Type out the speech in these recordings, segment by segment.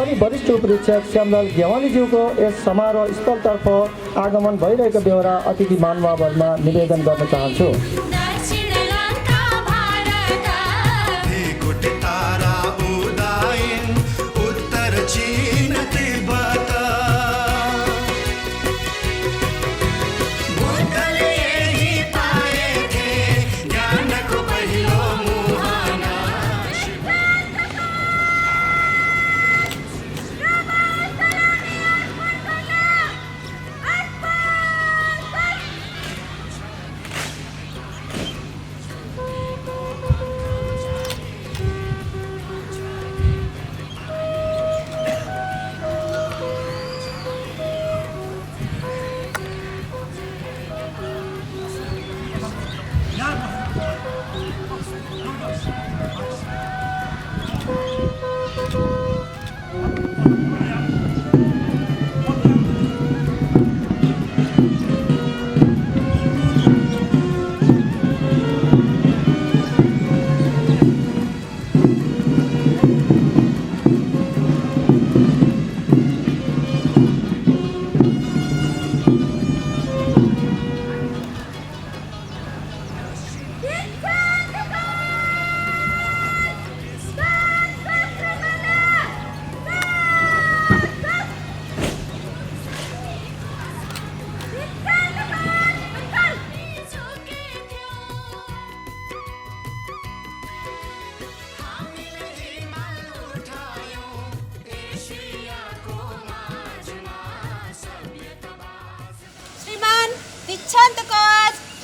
प्रहरी वरिष्ठ उपरीक्षक श्यामलाल गेवालीज्यूको यस समारोह स्थलतर्फ आगमन भइरहेको बेहोरा अतिथि महानुभावहरूमा निवेदन गर्न चाहन्छु।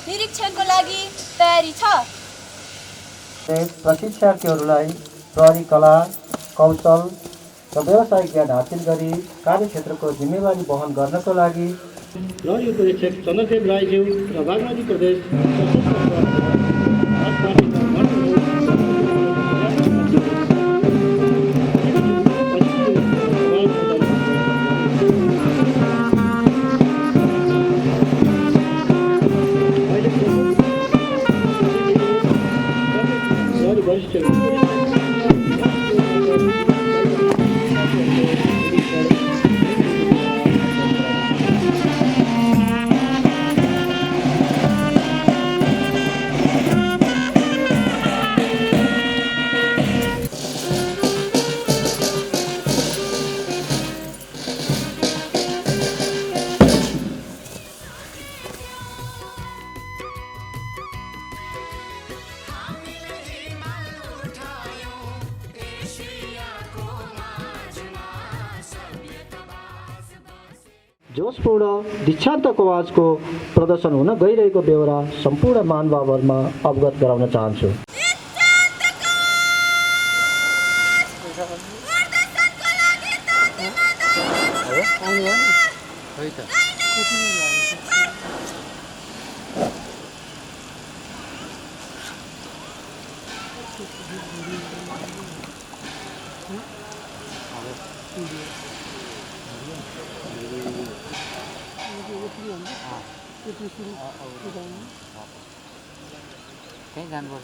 निरीक्षणको लागि तयारी छ। प्रशिक्षार्थीहरूलाई प्रहरी कला, कौशल र व्यावसायिक ज्ञान हासिल गरी कार्यक्षेत्रको जिम्मेवारी वहन गर्नको लागि प्रहरी उपरीक्षक चन्द्रदेव राईज्यू र बागमती प्रदेश जोशपूर्ण दीक्षान्त कवाचको प्रदर्शन हुन गइरहेको बेहोरा सम्पूर्ण महानुभावहरूमा अवगत गराउन चाहन्छु। कहीं जानवर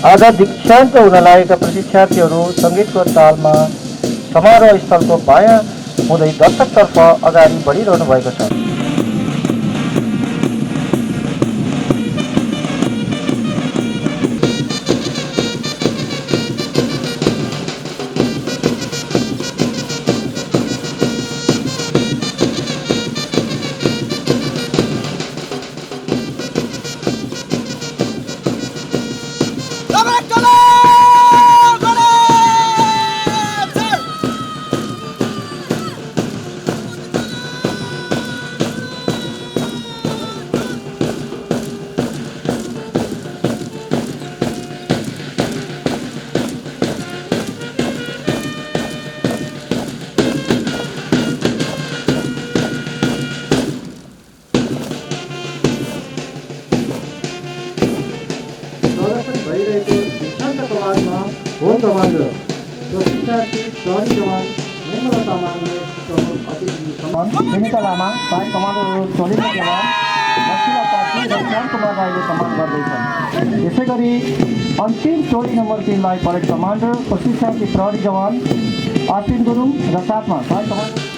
आज दीक्षान्त हुन लागेका प्रशिक्षार्थीहरू सङ्गीतको तालमा समारोह स्थलको बायाँ हुँदै दर्शकतर्फ अगाडि बढिरहनु भएको छ। प्रदर्शन भइरहेको दीक्षान्त कमानमा होम कमान्डर प्रशिक्षार्थी प्रहरी जवान निर्मला तामाङले प्रमुख अतिथि सुनिता लामा सहायक कमान्डर चलिने जवान लक्ष्मीला पाठी र श्याम कुमार राईले सम्मान गर्दैछन्। यसै गरी अन्तिम टोली नम्बर 3 लाई परेड कमान्डर प्रशिक्षार्थी प्रहरी जवान अश्विन गुरुङ र साथमा सहायक कमान्डर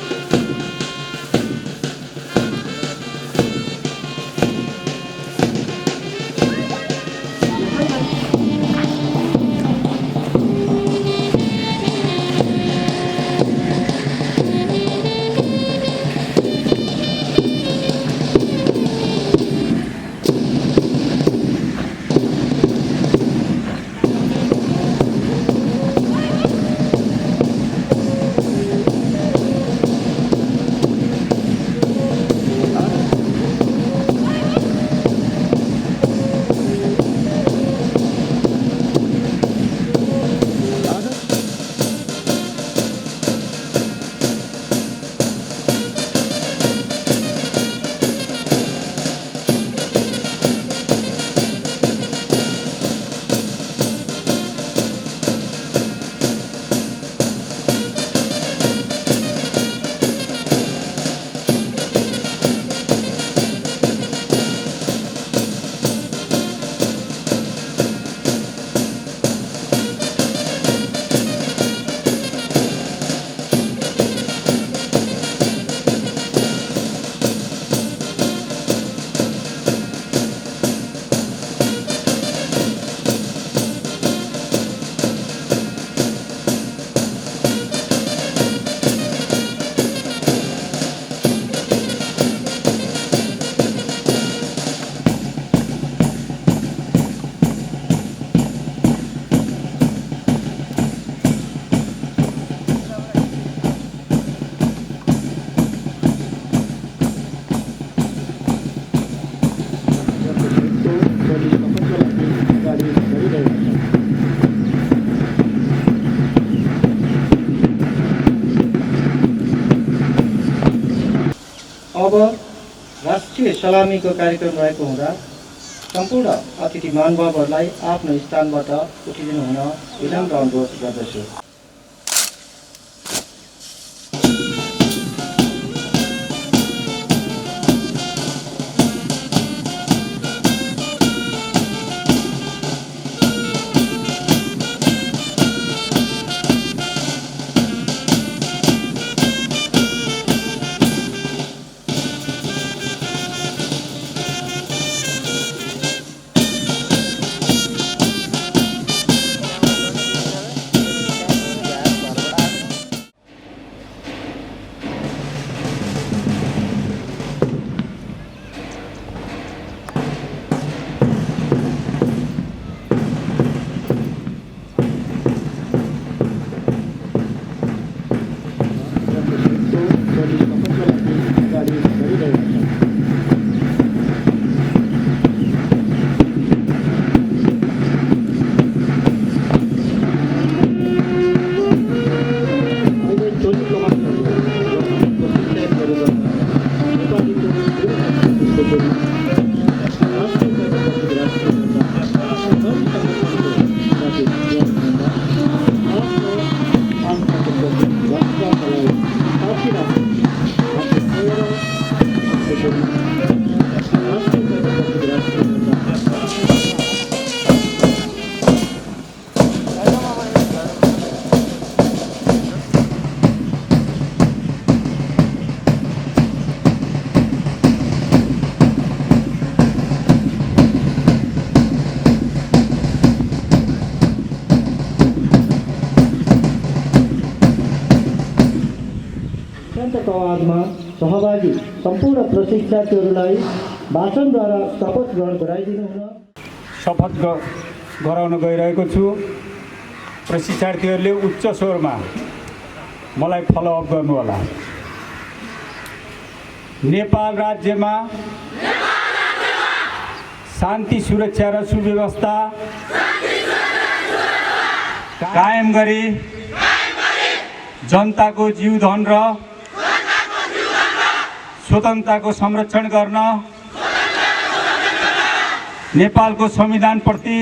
अब राष्ट्रिय सलामीको कार्यक्रम रहेको हुँदा सम्पूर्ण अतिथि महानुभावहरूलाई आफ्नो स्थानबाट उठिदिनु हुन विनम्र अनुरोध गर्दछु। आवाजमा सहभागी सम्पूर्ण प्रशिक्षार्थीहरूलाई भाषणद्वारा शपथ ग्रहण गराइदिनु हुन शपथ गराउन गइरहेको छु। प्रशिक्षार्थीहरूले उच्च स्वरमा मलाई फलोअप गर्नुहोला। नेपाल राज्यमा शान्ति सुरक्षा र सुव्यवस्था कायम गरी जनताको जीवधन र स्वतन्त्रताको संरक्षण गर्न नेपालको संविधानप्रति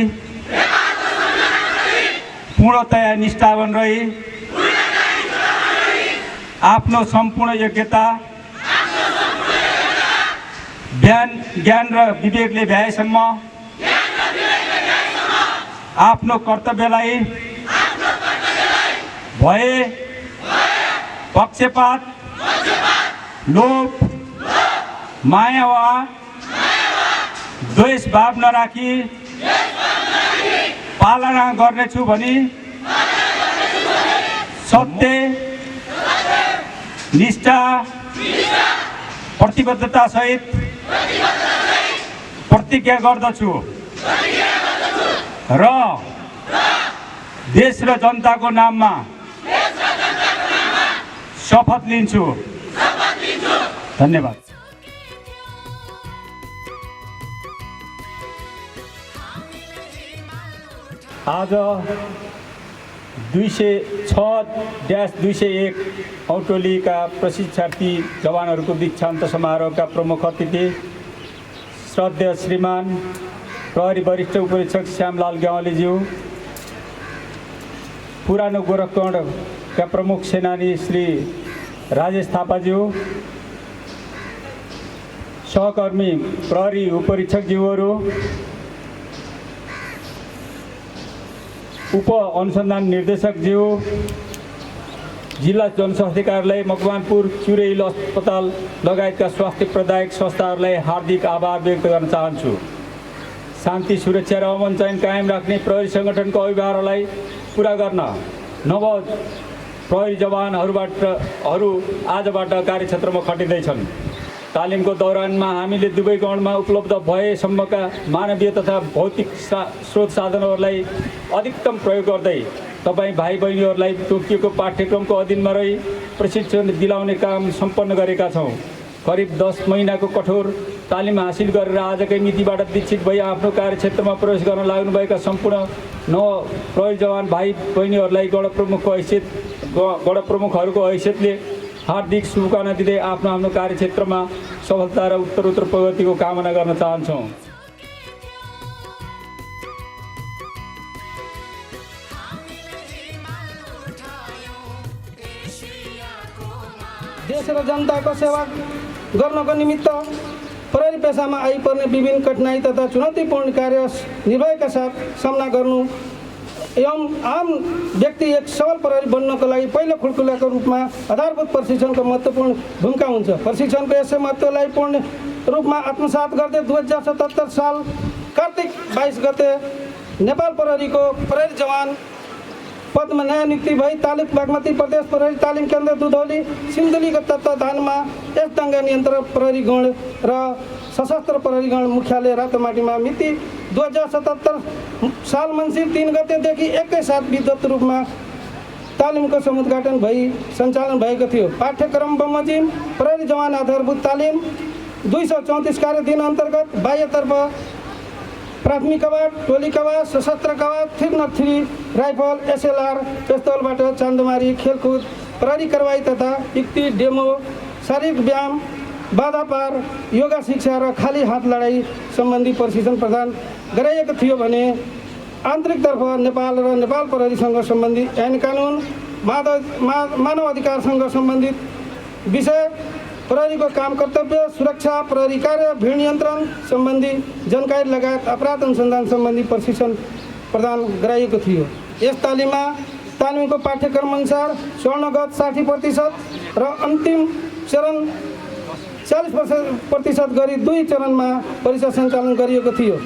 पूर्णतया निष्ठावान रही आफ्नो सम्पूर्ण योग्यता ज्ञान र विवेकले भ्याएसम्म आफ्नो कर्तव्यलाई भय पक्षपात लोभ माया वा द्वेष भाव नराखी पालना गर्नेछु भनी सत्य निष्ठा प्रतिबद्धता सहित प्रतिज्ञा गर्दछु र देश र जनताको नाममा शपथ लिन्छु। धन्यवाद। आज 206-201 औटोलीका प्रशिक्षार्थी जवानहरूको दीक्षान्त समारोहका प्रमुख अतिथि श्रद्धेय श्रीमान प्रहरी वरिष्ठ उपरीक्षक श्यामलाल ग्यावालीज्यू, पुरानो गोरखगढका प्रमुख सेनानी श्री राजेश थापाज्यू, सहकर्मी प्रहरी उपरीक्षकज्यूहरू, उप अनुसन्धान निर्देशकज्यू, जिल्ला जनस्वास्थ्य कार्यालय मकवानपुर, चुरेइल अस्पताल लगायतका स्वास्थ्य प्रदायक संस्थाहरूलाई हार्दिक आभार व्यक्त गर्न चाहन्छु। शान्ति सुरक्षा र अमन चयन कायम राख्ने प्रहरी सङ्गठनको अभिभावकहरूलाई पुरा गर्न नव प्रहरी जवानहरू आजबाट कार्यक्षेत्रमा खटिँदैछन्। तालिमको दौरानमा हामीले दुवै गणमा उपलब्ध भएसम्मका मानवीय तथा भौतिक स्रोत साधनहरूलाई अधिकतम प्रयोग गर्दै तपाईँ भाइ बहिनीहरूलाई तोकिएको पाठ्यक्रमको अधीनमा रही प्रशिक्षण दिलाउने काम सम्पन्न गरेका छौँ। करिब 10 महिनाको कठोर तालिम हासिल गरेर आजकै मितिबाट दीक्षित भई आफ्नो कार्यक्षेत्रमा प्रवेश गर्न लाग्नुभएका सम्पूर्ण नव प्रहरी जवान भाइ बहिनीहरूलाई गणप्रमुखहरूको हैसियतले हार्दिक शुभकामना दिँदै आफ्नो आफ्नो कार्यक्षेत्रमा सफलता र उत्तरोत्तर प्रगतिको कामना गर्न चाहन्छौँ। देश र जनताको सेवा गर्नको निमित्त प्रहरी पेसामा आइपर्ने विभिन्न कठिनाई तथा चुनौतीपूर्ण कार्य निर्भयका साथ सामना गर्नु एवं आम व्यक्ति एक सबल प्रहरी बन्नको लागि पहिलो खुड्कुलाको रूपमा आधारभूत प्रशिक्षणको महत्त्वपूर्ण भूमिका हुन्छ। प्रशिक्षणको यसै महत्त्वलाई पूर्ण रूपमा आत्मसात गर्दै 2077 साल कार्तिक 22 गते नेपाल प्रहरीको प्रहरी जवान पदमा नयाँ नियुक्ति भई तालुक बागमती प्रदेश प्रहरी तालिम केन्द्र दुधौली सिन्धुलीको तत्त्वावधानमा यस दङ्गा नियन्त्रण प्रहरी गण र सशस्त्र प्रहरी गण मुख्यालय रातोमाटीमा मिति 2077 साल मङ्सिर 3 गतेदेखि एकैसाथ विद्युत रूपमा तालिमको समुद्घाटन भई सञ्चालन भएको थियो। पाठ्यक्रम बमोजिम प्रहरी जवान आधारभूत तालिम 234 कार्य दिन अन्तर्गत बाह्यतर्फ प्राथमिक कवाड, टोली कवाड, सशस्त्र कवाड, 303 राइफल, SLR पिस्तौलबाट चान्दमारी, खेलकुद, प्रहरी कारवाही तथा युक्ति, डेमो, शारीरिक व्यायाम, बाधा पार, योगा शिक्षा र खाली हात लडाई सम्बन्धी प्रशिक्षण प्रदान गराइएको थियो भने आन्तरिकतर्फ नेपाल र नेपाल प्रहरीसँग सम्बन्धित ऐन कानुन, मानव अधिकारसँग सम्बन्धित विषय, प्रहरीको काम कर्तव्य, सुरक्षा, प्रहरी कार्य, भीड नियन्त्रण सम्बन्धी जानकारी लगायत अपराध अनुसन्धान सम्बन्धी प्रशिक्षण प्रदान गराइएको थियो। यस तालिमको पाठ्यक्रम अनुसार स्वर्णगत 60% र अन्तिम चरण 40% गरी 2 चरणमा परीक्षा सञ्चालन गरिएको थियो।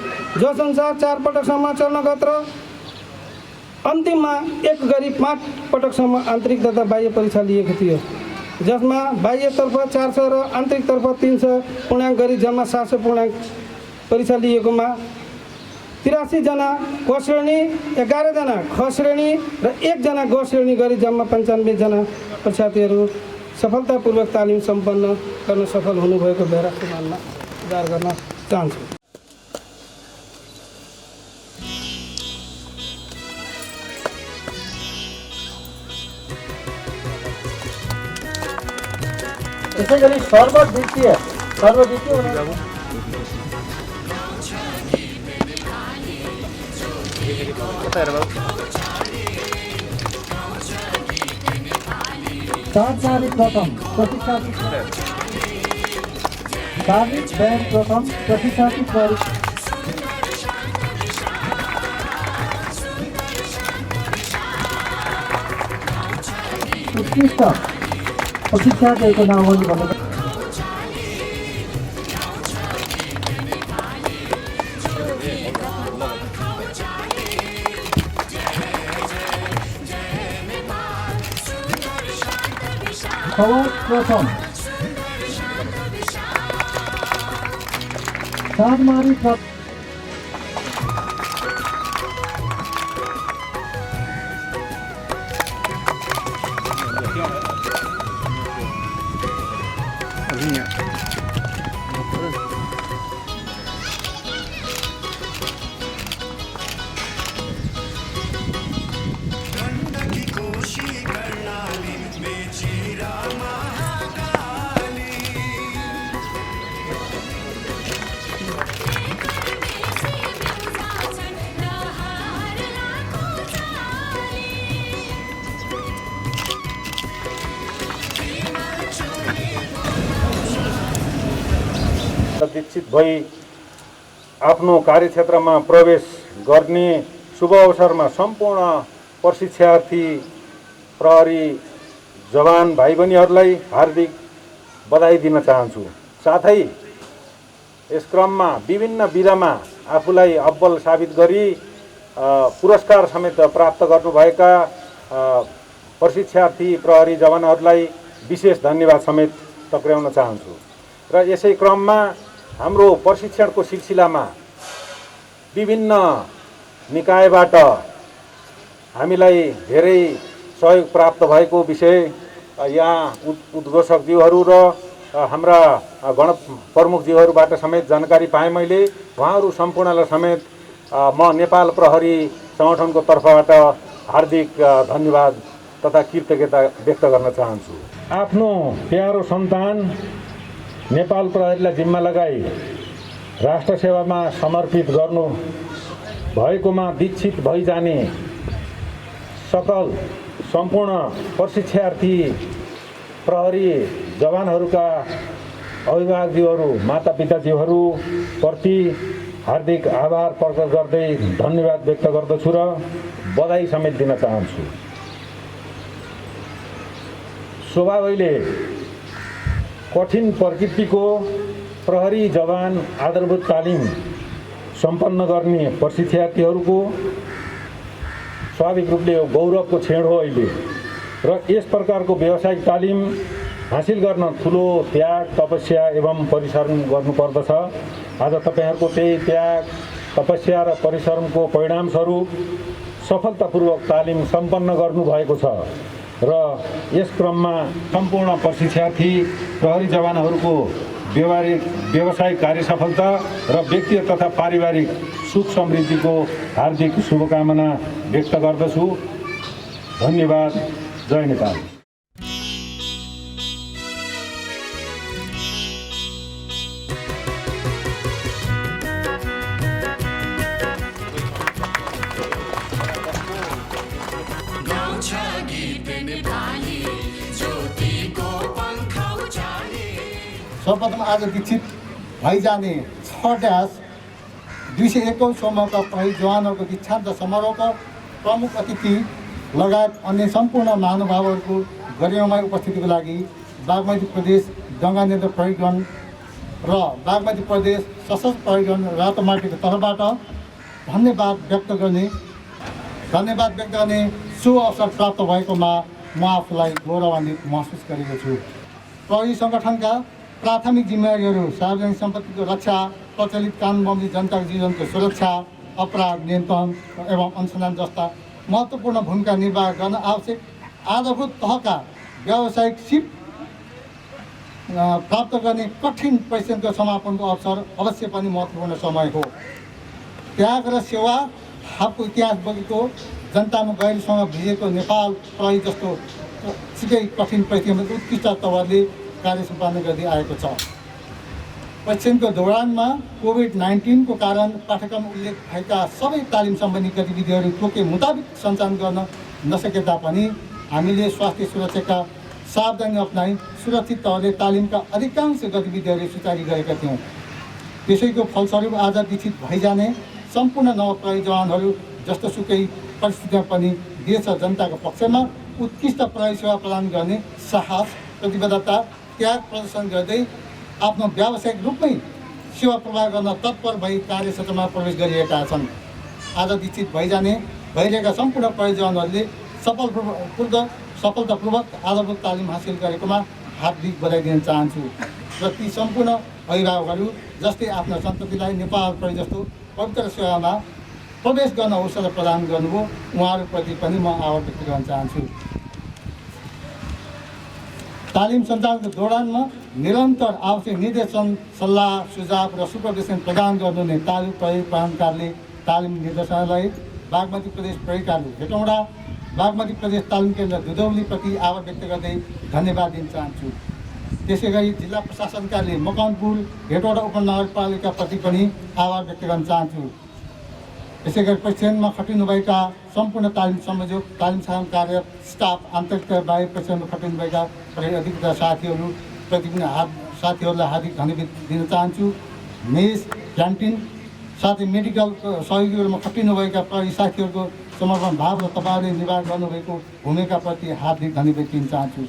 जस अनुसार 4 पटकसम्म स्वर्णगत र अन्तिममा 1 गरी 5 पटकसम्म आन्तरिक तथा बाह्य परीक्षा लिएको थियो, जसमा बाह्यतर्फ 400 र आन्तरिकतर्फ 300 पूर्णाङ्क गरी जम्मा 700 पूर्णाङ्क परीक्षा लिएकोमा 83 जना क श्रेणी, 11 जना ख श्रेणी र 1 जना ग श्रेणी गरी जम्मा 95 जना परीक्षार्थीहरू सफलतापूर्वक तालिम सम्पन्न गर्न सफल हुनुभएको बेरास्मानमा सुधार गर्न चाहन्छु। त्यसै गरी सर्वद्वितीय कता हेर बाबु सातमारी प्रथम प्रशिक्षार्थी धार्मिक ब्यान्ड प्रथम प्रशिक्षार्थी उत्कृष्ट प्रशिक्षार्थीहरूको नामावली भन्नु खबर प्रथम सातमारी दीक्षित भई आफ्नो कार्यक्षेत्रमा प्रवेश गर्ने शुभ अवसरमा सम्पूर्ण प्रशिक्षार्थी प्रहरी जवान भाइ बहिनीहरूलाई हार्दिक बधाई दिन चाहन्छु। साथै यस क्रममा विभिन्न विधामा आफूलाई अब्बल साबित गरी पुरस्कार समेत प्राप्त गर्नुभएका प्रशिक्षार्थी प्रहरी जवानहरूलाई विशेष धन्यवाद समेत टक्र्याउन चाहन्छु। र यसै क्रममा हाम्रो प्रशिक्षणको सिलसिलामा विभिन्न निकायबाट हामीलाई धेरै सहयोग प्राप्त भएको विषय यहाँ उद्घोषकज्यूहरू र हाम्रा गण प्रमुखज्यूहरूबाट समेत जानकारी पाएँ। मैले उहाँहरू सम्पूर्णलाई समेत म नेपाल प्रहरी सङ्गठनको तर्फबाट हार्दिक धन्यवाद तथा कृतज्ञता व्यक्त गर्न चाहन्छु। आफ्नो प्यारो सन्तान नेपाल प्रहरीलाई जिम्मा लगाई राष्ट्र सेवामा समर्पित गर्नु भएकोमा दीक्षित भइजाने सकल सम्पूर्ण प्रशिक्षार्थी प्रहरी जवानहरूका अभिभावकज्यूहरू मातापिताज्यूहरू प्रति हार्दिक आभार प्रकट गर्दै धन्यवाद व्यक्त गर्दछु र बधाई समेत दिन चाहन्छु। स्वभावैले कठिन प्रकृतिको प्रहरी जवान आधारभूत तालिम सम्पन्न गर्ने प्रशिक्षार्थीहरूको स्वाभाविक रूपले गौरवको क्षण हो अहिले। र यस प्रकारको व्यावसायिक तालिम हासिल गर्न ठुलो त्याग तपस्या एवं परिश्रम गर्नुपर्दछ। आज तपाईँहरूको त्यही त्याग तपस्या र परिश्रमको परिणामस्वरूप सफलतापूर्वक तालिम सम्पन्न गर्नुभएको छ र यस क्रममा सम्पूर्ण प्रशिक्षार्थी प्रहरी जवानहरूको व्यावसायिक कार्य सफलता र व्यक्तिगत तथा पारिवारिक सुख समृद्धिको हार्दिक शुभकामना व्यक्त गर्दछु। धन्यवाद। जय नेपाल। सर्वप्रथम आज दीक्षित भइजाने 6-201औं समूहका प्रहरी जवानहरूको दीक्षान्त समारोहका प्रमुख अतिथि लगायत अन्य सम्पूर्ण महानुभावहरूको गरिमामय उपस्थितिको लागि बागमती प्रदेश गङ्गा नेत्र प्रहरीगण र बागमती प्रदेश सशस्त्र प्रहरीगण रातोमाटीको तर्फबाट धन्यवाद व्यक्त गर्ने शुभ अवसर प्राप्त भएकोमा म आफूलाई गौरवान्वित महसुस गरेको छु। प्रहरी सङ्गठनका प्राथमिक जिम्मेवारीहरू सार्वजनिक सम्पत्तिको रक्षा, प्रचलित कानुनबन्दी जनताको जीवनको सुरक्षा, अपराध नियन्त्रण एवं अनुसन्धान जस्ता महत्त्वपूर्ण भूमिका निर्वाह गर्न आवश्यक आधारभूत तहका व्यावसायिक सिप प्राप्त गर्ने कठिन परिश्रमको समापनको अवसर अवश्य पनि महत्त्वपूर्ण समय हो। त्याग र सेवा थापको इतिहास बोकेको जनतामा गहिरोसँग भिजेको नेपाल प्रहरी जस्तो सिकै कठिन परिस्थितिमा उत्कृष्ट तवरले कार्य सम्पादन गर्दै आएको छ। परीक्षणको दौरानमा कोभिड-19 को कारण पाठ्यक्रम उल्लेख भएका सबै तालिम सम्बन्धी गतिविधिहरू तोके मुताबिक सञ्चालन गर्न नसके तापनि हामीले स्वास्थ्य सुरक्षाका सावधानी अपनाई सुरक्षित तहले तालिमका अधिकांश गतिविधिहरू सुचारू गरेका थियौँ। त्यसैको फलस्वरूप आज विकसित भइजाने सम्पूर्ण नवप्रहरी जवानहरू जस्तोसुकै परिस्थितिमा पनि देश र जनताको पक्षमा उत्कृष्ट प्रहरी सेवा प्रदान गर्ने साहस, प्रतिबद्धता, त्याग प्रदर्शन गर्दै आफ्नो व्यावसायिक रूपमै सेवा प्रवाह गर्न तत्पर भई कार्यक्षेत्रमा प्रवेश गरिरहेका छन्। आज विकसित भइरहेका सम्पूर्ण प्रहरी जवानहरूले सफलतापूर्वक आधारभूत तालिम हासिल गरेकोमा हार्दिक बधाई दिन चाहन्छु र ती सम्पूर्ण अभिभावकहरू जसले आफ्ना सन्ततिलाई नेपाल प्रहरी जस्तो पवित्र सेवामा प्रवेश गर्न अवसर प्रदान गर्नुभयो उहाँहरूप्रति पनि म आभार व्यक्त गर्न चाहन्छु। तालिम सञ्चालनको दौरानमा निरन्तर आवश्यक निर्देशन, सल्लाह, सुझाव र सुपरभिजन प्रदान गर्नुहुने तालिम प्रहरी प्राधिकारले तालिम निर्देशालय, बागमती प्रदेश प्रहरी कार्यालय हेटौँडा, बागमती प्रदेश तालिम केन्द्र दुधौलीप्रति आभार व्यक्त गर्दै धन्यवाद दिन चाहन्छु। त्यसै गरी जिल्ला प्रशासन कार्यालय मकवानपुर हेटौँडा उपनगरपालिकाप्रति पनि आभार व्यक्त गर्न चाहन्छु। त्यसै गरी प्रशिक्षणमा खटिनुभएका सम्पूर्ण तालिम संयोजक, तालिम सहायक कार्य स्टाफ, आन्तरिक बाह्य प्रशिक्षणमा खटिनुभएका प्रहरी अधिकृत साथीहरूलाई हार्दिक धन्यवाद दिन चाहन्छु। मेस, क्यान्टिन साथै मेडिकल सहयोगीहरूमा खटिनुभएका प्रहरी साथीहरूको समर्पण भाव र तपाईँहरूले निर्वाह गर्नुभएको भूमिकाप्रति हार्दिक धन्यवाद दिन चाहन्छु।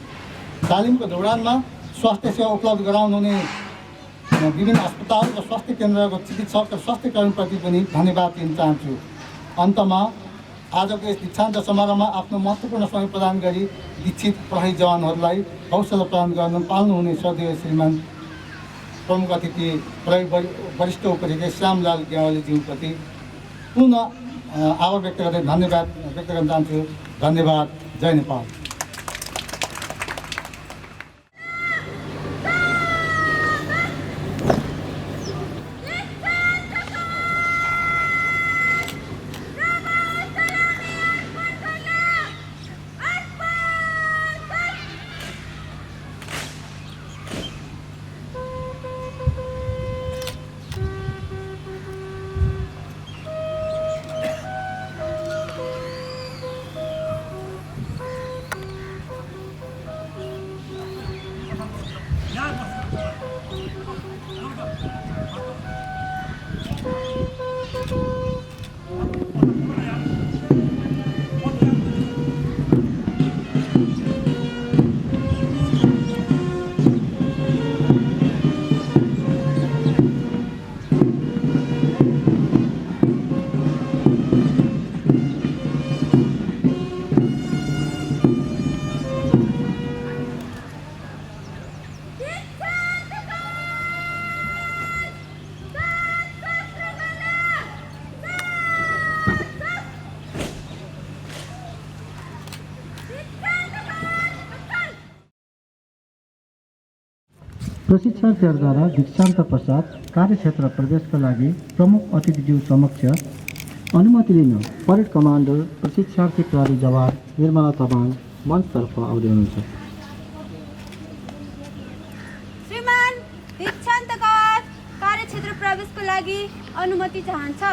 तालिमको दौरानमा स्वास्थ्य सेवा उपलब्ध गराउनुहुने विभिन्न अस्पताल र स्वास्थ्य केन्द्रको चिकित्सक र स्वास्थ्य कर्मीप्रति पनि धन्यवाद दिन चाहन्छु। अन्तमा आजको यस दीक्षान्त समारोहमा आफ्नो महत्त्वपूर्ण समय प्रदान गरी दीक्षित प्रहरी जवानहरूलाई हौसला प्रदान गर्न पाल्नुहुने श्रद्धेय श्रीमान प्रमुख अतिथि प्रहरी वरिष्ठ उपरीक्षक श्यामलाल ग्यावालीज्यूप्रति पुनः आभार व्यक्त गर्दै धन्यवाद व्यक्त गर्न चाहन्छु। धन्यवाद। जय नेपाल। प्रशिक्षण फेयरद्वारा दीक्षान्त पश्चात कार्यक्षेत्र प्रवेशका लागि प्रमुख अतिथिज्यू समक्ष अनुमति लिन परेड कमान्डर प्रशिक्षार्थी प्रहरी जवान निर्मला तामाङ मञ्चतर्फ आउँदै हुनुहुन्छ। श्रीमान, दीक्षान्तका कार्यक्षेत्र प्रवेशको लागि अनुमति चाहन्छ।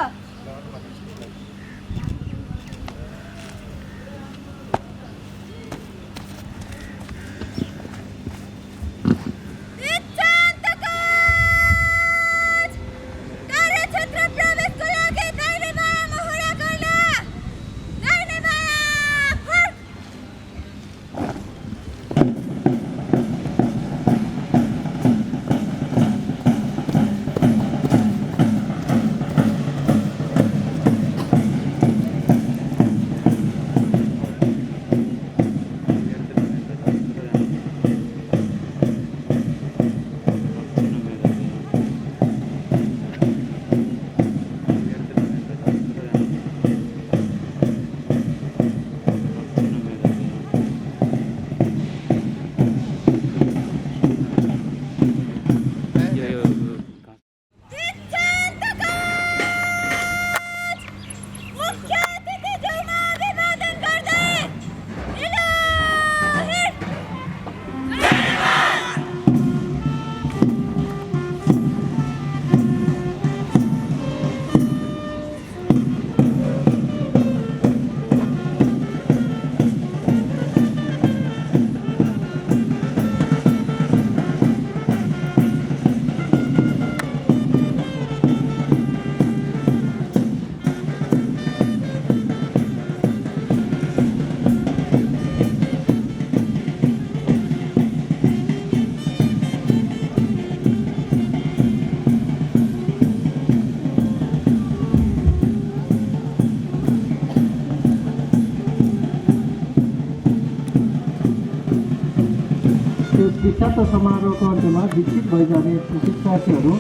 दीक्षान्त समारोहको अन्त्यमा विकसित भइजाने शिक्षार्थीहरू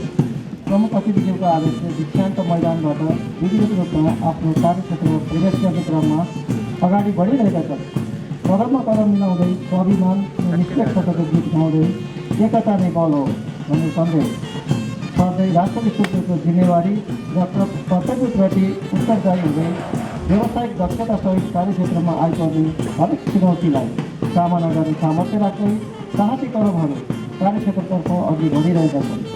प्रमुख अतिथिज्यूको आदेशले दीक्षान्त मैदानबाट विधिवत रूपमा आफ्नो कार्यक्षेत्रमा प्रवेश गर्ने क्रममा अगाडि बढिरहेका छन्। कदममा कदम मिलाउँदै स्वाभिमान र निष्पक्षताको गीत गाउँदै एकता नै बल हो भन्ने सन्देश सर्दै राष्ट्रले सुतेको जिम्मेवारी र कर्तव्यप्रति उत्तरदायी हुँदै व्यावसायिक दक्षतासहित कार्यक्षेत्रमा आइपर्ने हरेक चुनौतीलाई सामना गर्ने सामर्थ्य राख्दै साहसी कदमहरू कार्यक्षेत्रतर्फ अघि बढिरहेका छन्।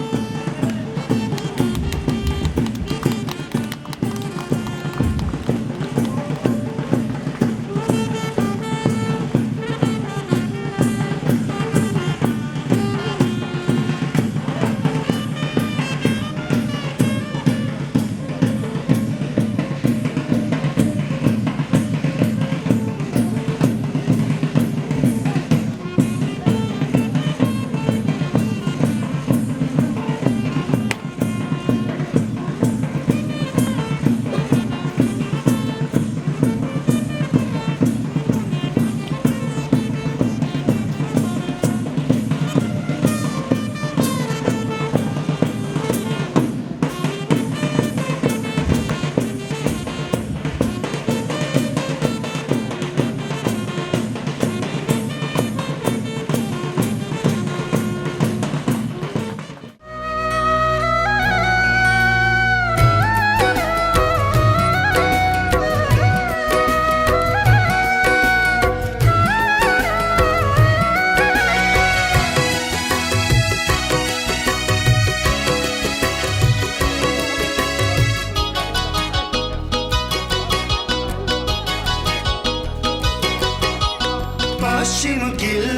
पश्चिम किल